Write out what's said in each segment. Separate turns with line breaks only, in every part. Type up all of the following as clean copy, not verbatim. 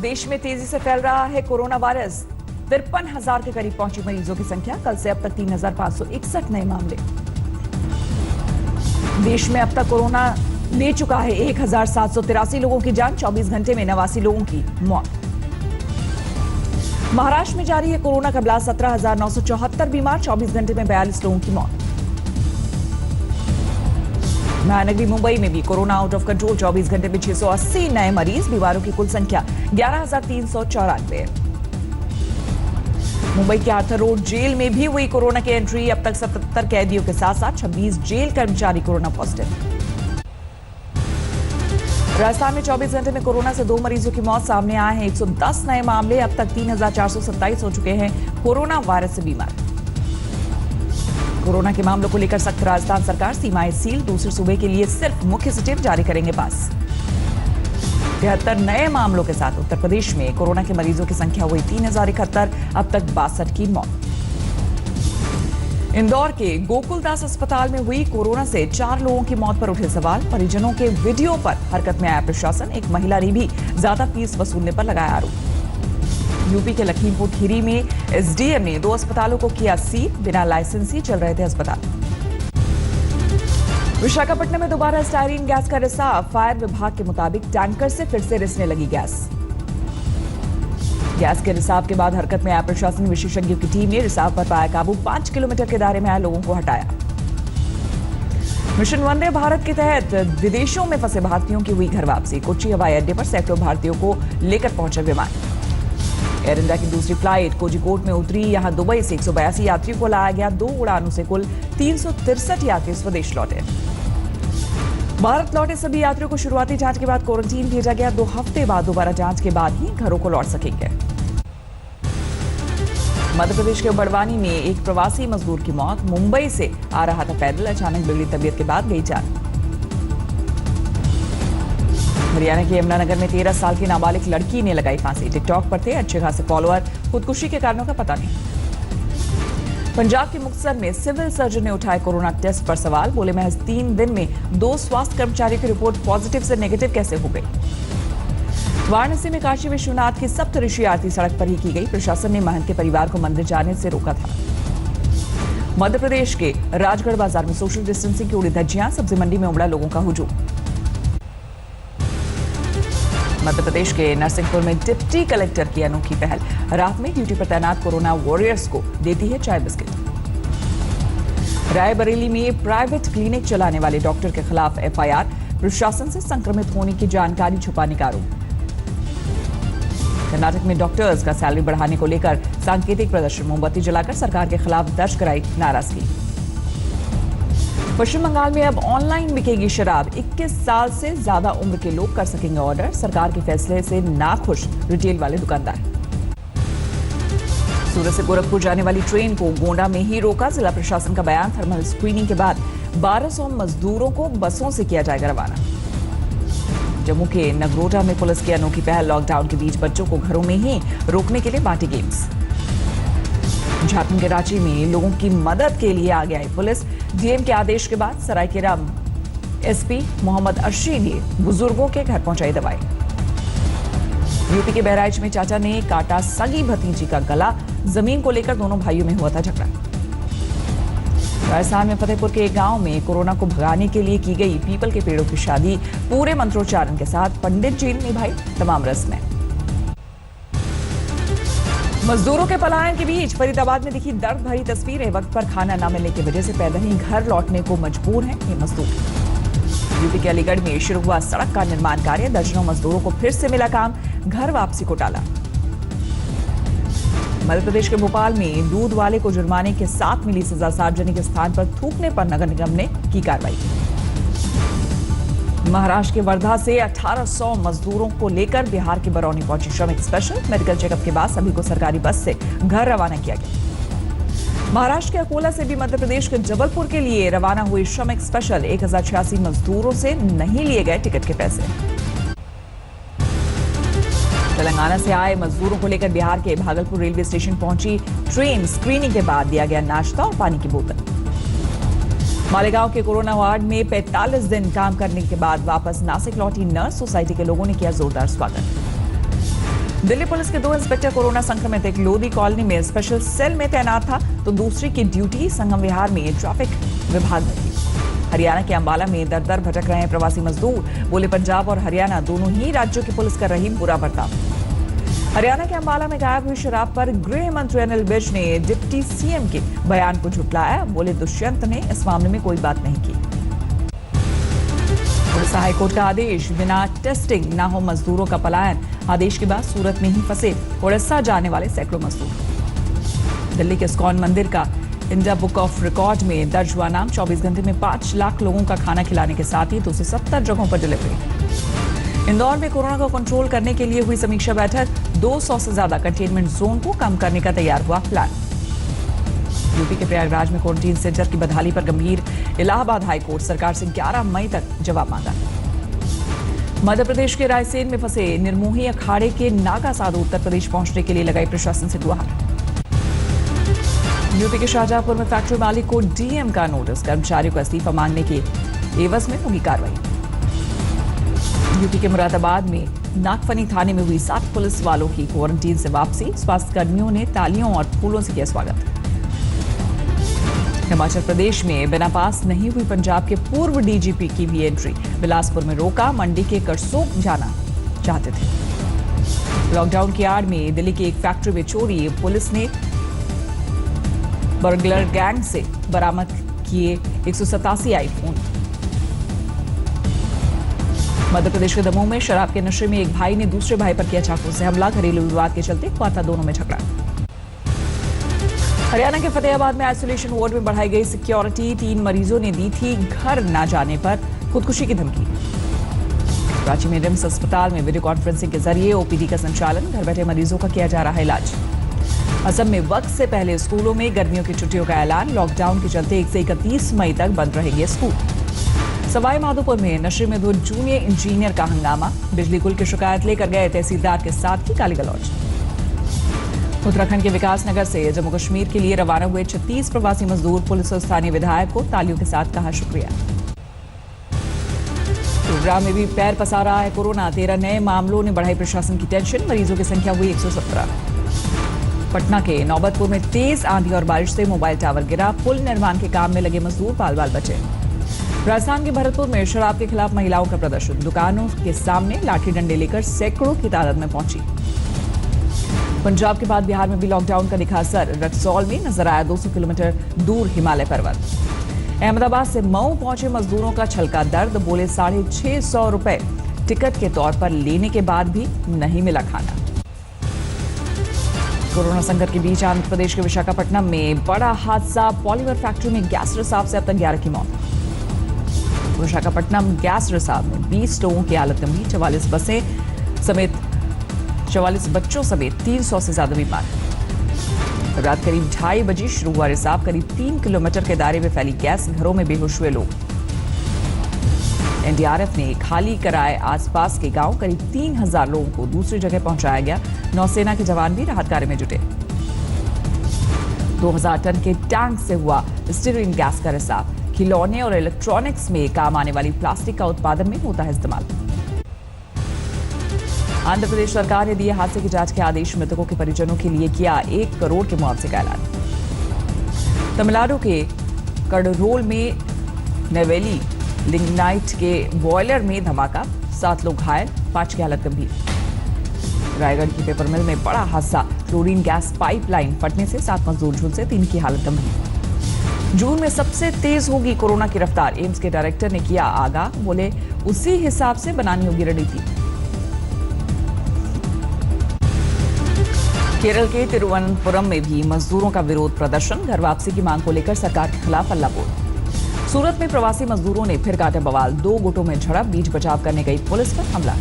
देश में तेजी से फैल रहा है कोरोना वायरस। 53,000 के करीब पहुंची मरीजों की संख्या। कल से अब तक 3,561 नए मामले। देश में अब तक कोरोना ले चुका है 1,783 लोगों की जान। 24 घंटे में 89 लोगों की मौत। महाराष्ट्र में जारी है कोरोना का ब्लास्ट। 17,974 बीमार। 24 घंटे में 42 लोगों की मौत। महानगरी मुंबई में भी कोरोना आउट ऑफ कंट्रोल। 24 घंटे में 680 नए मरीज। बीमारों की कुल संख्या 11,394। मुंबई के आर्थर रोड जेल में भी हुई कोरोना की एंट्री। अब तक 77 कैदियों के साथ साथ 26 जेल कर्मचारी कोरोना पॉजिटिव। राजस्थान में 24 घंटे में कोरोना से 2 मरीजों की मौत सामने आए हैं। 110 नए मामले। अब तक 3,427 हो चुके हैं कोरोना वायरस से बीमार। कोरोना के मामलों को लेकर सख्त राजस्थान सरकार। सीमाएं सील। दूसरे सूबे के लिए सिर्फ मुख्य सचिव जारी करेंगे पास। 73 नए मामलों के साथ उत्तर प्रदेश में कोरोना के मरीजों की संख्या हुई 3,071। अब तक 62 की मौत। इंदौर के गोकुलदास अस्पताल में हुई कोरोना से 4 लोगों की मौत पर उठे सवाल। परिजनों के वीडियो पर हरकत में आया प्रशासन। एक महिला ने भी ज्यादा फीस वसूलने पर लगाया आरोप। यूपी के लखीमपुर खीरी में एसडीएम ने 2 अस्पतालों को किया सील। बिना लाइसेंस ही चल रहे थे अस्पताल। विशाखापट्टनम में दोबारा स्टायरीन गैस का रिसाव। फायर विभाग के मुताबिक टैंकर से फिर से रिसने लगी गैस। गैस के रिसाव के बाद हरकत में आया प्रशासन। विशेषज्ञों की टीम ने रिसाव पर पाया काबू। 5 किलोमीटर के दायरे में आए लोगों को हटाया। मिशन वंदे भारत के तहत विदेशों में फंसे भारतीयों की हुई घर वापसी। कोच्चि हवाई अड्डे पर सैकड़ों भारतीयों को लेकर पहुंचे विमान। एयर इंडिया की दूसरी फ्लाइट कोझिकोड में उतरी। यहां दुबई से 182 यात्रियों को लाया गया। 2 उड़ानों से कुल 363 यात्री स्वदेश लौटे। भारत लौटे सभी यात्रियों को शुरुआती जांच के बाद क्वारंटीन भेजा गया। 2 हफ्ते बाद दोबारा जांच के बाद ही घरों को लौट सकेंगे। मध्य प्रदेश के बड़वानी में एक प्रवासी मजदूर की मौत। मुंबई से आ रहा था पैदल। अचानक बिगड़ी तबीयत के बाद गई जान। हरियाणा के यमुनानगर में 13 साल की नाबालिग लड़की ने लगाई फांसी। टिकटॉक पर थे अच्छे खासे फॉलोअर। खुदकुशी के कारणों का पता नहीं। पंजाब के मुक्तसर में सिविल सर्जन ने उठाए कोरोना टेस्ट पर सवाल। बोले महज 3 दिन में 2 स्वास्थ्य कर्मचारियों की रिपोर्ट पॉजिटिव से नेगेटिव कैसे हो गई। वाराणसी में काशी विश्वनाथ की सप्तऋषि आरती सड़क पर ही की गई। प्रशासन ने महंत के परिवार को मंदिर जाने से रोका था। मध्य प्रदेश के राजगढ़ बाजार में सोशल डिस्टेंसिंग की उड़ी धज्जियां। सब्जी मंडी में उमड़ा लोगों का हुजूम। मध्य प्रदेश के नरसिंहपुर में डिप्टी कलेक्टर की अनोखी पहल। रात में ड्यूटी पर तैनात कोरोना वॉरियर्स को देती है चाय बिस्किट। रायबरेली में प्राइवेट क्लिनिक चलाने वाले डॉक्टर के खिलाफ एफआईआर। प्रशासन से संक्रमित होने की जानकारी छुपाने का आरोप। कर्नाटक में डॉक्टर्स का सैलरी बढ़ाने को लेकर सांकेतिक प्रदर्शन। मोमबत्ती जलाकर सरकार के खिलाफ दर्ज कराई नाराजगी। पश्चिम बंगाल में अब ऑनलाइन बिकेगी शराब। 21 साल से ज्यादा उम्र के लोग कर सकेंगे ऑर्डर। सरकार के फैसले से नाखुश रिटेल वाले दुकानदार। सूरत से गोरखपुर जाने वाली ट्रेन को गोंडा में ही रोका। जिला प्रशासन का बयान। थर्मल स्क्रीनिंग के बाद 1200 मजदूरों को बसों से किया जाएगा रवाना। जम्मू के नगरोटा में पुलिस की अनोखी पहल। लॉकडाउन के बीच बच्चों को घरों में ही रोकने के लिए पार्टी गेम्स। झारखंड के रांची में लोगों की मदद के लिए आगे आई पुलिस। डीएम के आदेश के बाद सरायकेला एसपी मोहम्मद अर्शी ने बुजुर्गों के घर पहुंचाई दवाई। यूपी के बहराइच में चाचा ने काटा सगी भतीजी का गला। जमीन को लेकर दोनों भाइयों में हुआ था झगड़ा। राजस्थान में फतेहपुर के एक गांव में कोरोना को भगाने के लिए की गई पीपल के पेड़ों की शादी। पूरे मंत्रोच्चारण के साथ पंडित जी ने निभाई तमाम रस्में। मजदूरों के पलायन के बीच फरीदाबाद में दिखी दर्द भरी तस्वीरें। वक्त पर खाना न मिलने की वजह से पैदल ही घर लौटने को मजबूर हैं ये मजदूर। यूपी के अलीगढ़ में शुरू हुआ सड़क का निर्माण कार्य। दर्जनों मजदूरों को फिर से मिला काम। घर वापसी को टाला। मध्य प्रदेश के भोपाल में दूध वाले को जुर्माने के साथ मिली सजा। सार्वजनिक स्थान पर थूकने पर नगर निगम ने की कार्रवाई। महाराष्ट्र के वर्धा से 1800 मजदूरों को लेकर बिहार के बरौनी पहुंची श्रमिक स्पेशल। मेडिकल चेकअप के बाद सभी को सरकारी बस से घर रवाना किया गया। महाराष्ट्र के अकोला से भी मध्य प्रदेश के जबलपुर के लिए रवाना हुई श्रमिक स्पेशल। 1086 मजदूरों से नहीं लिए गए टिकट के पैसे। तेलंगाना से आए मजदूरों को लेकर बिहार के भागलपुर रेलवे स्टेशन पहुंची ट्रेन। स्क्रीनिंग के बाद दिया गया नाश्ता और पानी की बोतल। मालेगांव के कोरोना वार्ड में 45 दिन काम करने के बाद वापस नासिक लौटी नर्स। सोसाइटी के लोगों ने किया जोरदार स्वागत। दिल्ली पुलिस के 2 इंस्पेक्टर कोरोना संक्रमित। एक लोधी कॉलोनी में स्पेशल सेल में तैनात था तो दूसरी की ड्यूटी संगम विहार में ट्रैफिक विभाग में थी। हरियाणा के अंबाला में दर दर भटक रहे हैं प्रवासी मजदूर। बोले पंजाब और हरियाणा दोनों ही राज्यों की पुलिस कर रही बुरा बर्ताव। हरियाणा के अंबाला में गायब हुई शराब पर गृह मंत्री अनिल विज ने डिप्टी सीएम के बयान को झुटलाया। बोले दुष्यंत ने इस मामले में कोई बात नहीं की। उड़ीसा हाईकोर्ट का आदेश, बिना टेस्टिंग न हो मजदूरों का पलायन। आदेश के बाद सूरत में ही फंसे उड़ीसा जाने वाले सैकड़ों मजदूर। दिल्ली के इस्कॉन मंदिर का इंडिया बुक ऑफ रिकॉर्ड में दर्ज हुआ नाम। 24 घंटे में 5 लाख लोगों का खाना खिलाने के साथ ही 270 जगहों पर डिलीवरी। इंदौर में कोरोना को कंट्रोल करने के लिए हुई समीक्षा बैठक। 200 से ज्यादा कंटेनमेंट जोन को कम करने का तैयार हुआ प्लान। यूपी के प्रयागराज में क्वारंटीन सेंटर की बदहाली पर गंभीर। इलाहाबाद हाईकोर्ट सरकार से 11 मई तक जवाब मांगा। मध्य प्रदेश के रायसेन में फंसे निर्मोही अखाड़े के नागा साधु उत्तर प्रदेश पहुंचने के लिए लगाई प्रशासन से गुहार। यूपी के शाहजहांपुर में फैक्ट्री मालिक को डीएम का नोटिस। कर्मचारियों को इस्तीफा मांगने के एवज में होगी कार्रवाई। यूपी के मुरादाबाद में नागफनी थाने में हुई 7 पुलिस वालों की क्वारंटीन से वापसी। स्वास्थ्य कर्मियों ने तालियों और फूलों से किया स्वागत। हिमाचल प्रदेश में बिना पास नहीं हुई पंजाब के पूर्व डीजीपी की भी एंट्री। बिलासपुर में रोका, मंडी के करसोग जाना चाहते थे। लॉकडाउन की आड़ में दिल्ली की एक फैक्ट्री में चोरी। पुलिस ने बर्गलर गैंग से बरामद किए 187 आईफोन। मध्य प्रदेश के दमोह में शराब के नशे में एक भाई ने दूसरे भाई पर किया चाकू से हमला। घरेलू विवाद के चलते हुआ था दोनों में झगड़ा। हरियाणा के फतेहाबाद में आइसोलेशन वार्ड में बढ़ाई गई सिक्योरिटी। 3 मरीजों ने दी थी घर न जाने पर खुदकुशी की धमकी। रांची में रिम्स अस्पताल में वीडियो कॉन्फ्रेंसिंग के जरिए ओपीडी का संचालन। घर बैठे मरीजों का किया जा रहा है इलाज। असम में वक्त से पहले स्कूलों में गर्मियों की छुट्टियों का ऐलान। लॉकडाउन के चलते 1 से 31 मई तक बंद रहेंगे स्कूल। सवाई माधोपुर में नशे में धुत जूनियर इंजीनियर का हंगामा। बिजली गुल की शिकायत लेकर गए तहसीलदार के साथ ही गाली गलौज। उत्तराखंड के विकासनगर से जम्मू कश्मीर के लिए रवाना हुए 36 प्रवासी मजदूर। पुलिस और स्थानीय विधायक को तालियों के साथ कहा शुक्रिया। गुरुग्राम में भी पैर पसार रहा है कोरोना। 13 नए मामलों ने बढ़ाई प्रशासन की टेंशन। मरीजों की संख्या हुई 117। पटना के नौबतपुर में तेज आंधी और बारिश से मोबाइल टावर गिरा। पुल निर्माण के काम में लगे मजदूर बाल बाल बचे। राजस्थान के भरतपुर में शराब के खिलाफ महिलाओं का प्रदर्शन। दुकानों के सामने लाठी डंडे लेकर सैकड़ों की तादाद में पहुंची। पंजाब के बाद बिहार में भी लॉकडाउन का दिखा असर। रक्सौल में नजर आया 200 किलोमीटर दूर हिमालय पर्वत। अहमदाबाद से मऊ पहुंचे मजदूरों का छलका दर्द। बोले 650 रुपए टिकट के तौर पर लेने के बाद भी नहीं मिला खाना। कोरोना संकट के बीच आंध्र प्रदेश के विशाखापट्टनम में बड़ा हादसा। पॉलीमर फैक्ट्री में गैस रिसाव से अब तक 11 की मौत। विशाखापट्टनम गैस रिसाव में 20 लोगों की हालत गंभीर। 44 बसें समेत 44 बच्चों समेत 300 से ज्यादा बीमार। रात करीब 2:30 बजे शुरू हुआ रिसाव। करीब 3 किलोमीटर के दायरे में फैली गैस। घरों में बेहोश हुए लोग। एनडीआरएफ ने खाली कराए आसपास के गांव। करीब 3000 लोगों को दूसरी जगह पहुंचाया गया। नौसेना के जवान भी राहत कार्य में जुटे। 2000 टन के टैंक से हुआ स्टीरिन गैस का रिसाव। खिलौने और इलेक्ट्रॉनिक्स में काम आने वाली प्लास्टिक का उत्पादन में होता है इस्तेमाल। आंध्र प्रदेश सरकार ने दिए हादसे की जांच के आदेश। मृतकों के परिजनों के लिए किया 1 करोड़ के मुआवजे का ऐलान। तमिलनाडु के कडरोल में नेवेली लिग्नाइट के बॉयलर में धमाका। 7 लोग घायल, 5 की हालत गंभीर। रायगढ़ की पेपर मिल में बड़ा हादसा। क्लोरीन गैस पाइपलाइन फटने से 7 मजदूर झुलसे, 3 की हालत गंभीर। जून में सबसे तेज होगी कोरोना की रफ्तार। एम्स के डायरेक्टर ने किया आगाह। बोले उसी हिसाब से बनानी होगी रणनीति। केरल के तिरुवनंतपुरम में भी मजदूरों का विरोध प्रदर्शन। घर वापसी की मांग को लेकर सरकार के खिलाफ हल्ला बोल। सूरत में प्रवासी मजदूरों ने फिर काटे बवाल। 2 गुटों में झड़प। बीच बचाव करने गई पुलिस पर हमला।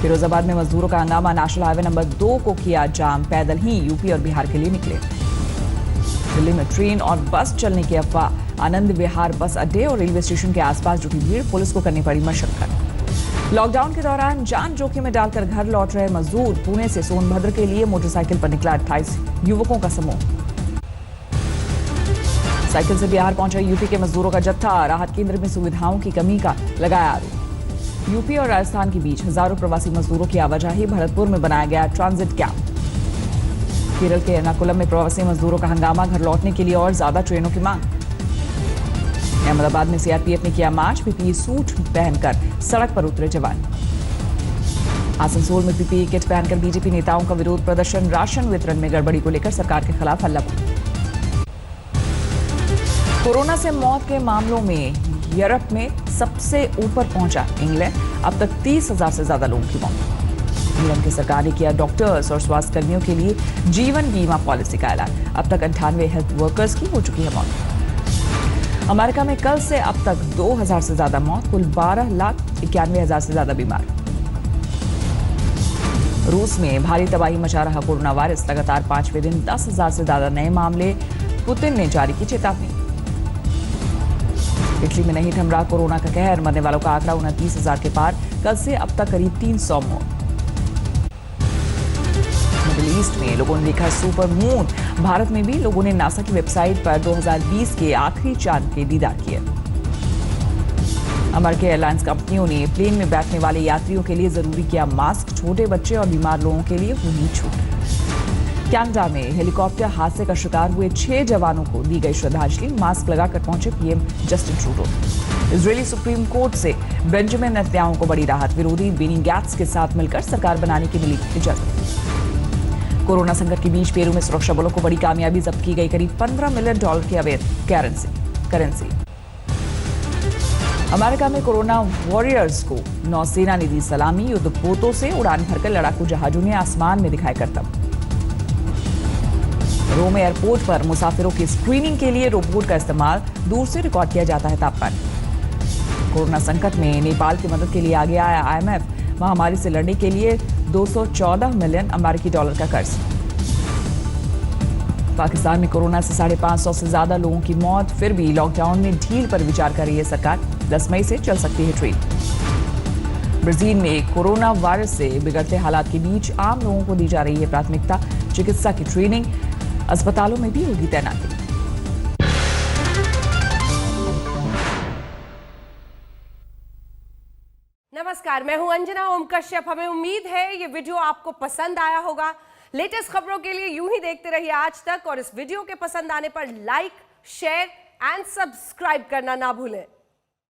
फिरोजाबाद में मजदूरों का हंगामा। नेशनल हाईवे नंबर 2 को किया जाम। पैदल ही यूपी और बिहार के लिए निकले। दिल्ली में ट्रेन और बस चलने की अफवाह। आनंद विहार बस अड्डे और रेलवे स्टेशन के आसपास जुटी भीड़। पुलिस को करनी पड़ी मशक्कत। लॉकडाउन के दौरान जान जोखिम में डालकर घर लौट रहे मजदूर। पुणे से सोनभद्र के लिए मोटरसाइकिल पर निकला 28 युवकों का समूह। साइकिल से बिहार पहुंचे यूपी के मजदूरों का जत्था। राहत केंद्र में सुविधाओं की कमी का लगाया आरोप। यूपी और राजस्थान के बीच हजारों प्रवासी मजदूरों की आवाजाही, भरतपुर में बनाया गया ट्रांजिट कैंप। केरल के एर्नाकुलम में प्रवासी मजदूरों का हंगामा, घर लौटने के लिए और ज्यादा ट्रेनों की मांग। अहमदाबाद में सीआरपीएफ ने किया मार्च, पीपीई सूट पहनकर सड़क पर उतरे जवान। आसनसोल में पीपीई किट पहनकर बीजेपी नेताओं का विरोध प्रदर्शन, राशन वितरण में गड़बड़ी को लेकर सरकार के खिलाफ हल्ला। कोरोना से मौत के मामलों में यूरोप में सबसे ऊपर पहुंचा इंग्लैंड, अब तक 30,000 से ज्यादा लोगों की मौत। इंग्लैंड की सरकार ने किया डॉक्टर्स और स्वास्थ्य कर्मियों के लिए जीवन बीमा पॉलिसी का ऐलान, अब तक 98 हेल्थ वर्कर्स की हो चुकी है मौत। अमेरिका में कल से अब तक 2,000 से ज्यादा मौत, कुल 12,91,000 से ज्यादा बीमार। रूस में भारी तबाही मचा रहा कोरोना वायरस, लगातार 5वें दिन 10,000 से ज्यादा नए मामले, पुतिन ने जारी की चेतावनी। इटली में नहीं थम रहा कोरोना का कहर, मरने वालों का आंकड़ा 29,000 के पार, कल से अब तक करीब 300 मौत। मिडिल ईस्ट में लोगों ने देखा सुपर मून, भारत में भी लोगों ने नासा की वेबसाइट पर 2020 के आखिरी चांद के दीदार किए। अमेरिकी एयरलाइंस कंपनियों ने प्लेन में बैठने वाले यात्रियों के लिए जरूरी किया मास्क, छोटे बच्चे और बीमार लोगों के लिए हुई छूट। कनाडा में हेलीकॉप्टर हादसे का शिकार हुए 6 जवानों को दी गई श्रद्धांजलि, मास्क लगाकर पहुंचे PM Justin Trudeau. Israeli supreme court से बेंजामिन नेतन्याहू को बड़ी राहत, विरोधी बेनी गैट्स के साथ मिलकर सरकार बनाने की मिली इजाजत। कोरोना संकट के बीच पेरू में सुरक्षा बलों को बड़ी कामयाबी, जब्त की गई करीब $15 मिलियन की अवैध करेंसी। अमेरिका में कोरोना वॉरियर्स को नौसेना ने दी सलामी, युद्धपोतों से उड़ान भरकर लड़ाकू जहाजों ने आसमान में दिखाए करतब। रोम एयरपोर्ट पर मुसाफिरों की स्क्रीनिंग के लिए रोबोट का इस्तेमाल, दूर से रिकॉर्ड किया जाता है तापमान। कोरोना संकट में नेपाल की मदद के लिए आगे आया आईएमएफ, महामारी से लड़ने के लिए $214 मिलियन अमेरिकी का कर्ज। पाकिस्तान में कोरोना से 550 से ज्यादा लोगों की मौत, फिर भी लॉकडाउन में ढील पर विचार कर रही है सरकार, 10 मई से चल सकती है ट्रेन। ब्राजील में कोरोना वायरस से बिगड़ते हालात के बीच आम लोगों को दी जा रही है प्राथमिकता, चिकित्सा की ट्रेनिंग, अस्पतालों में भी होगी तैनाती।
नमस्कार, मैं हूं अंजना ओम कश्यप। हमें उम्मीद है ये वीडियो आपको पसंद आया होगा। लेटेस्ट खबरों के लिए यूं ही देखते रहिए आज तक, और इस वीडियो के पसंद आने पर लाइक, शेयर एंड सब्सक्राइब करना ना भूलें।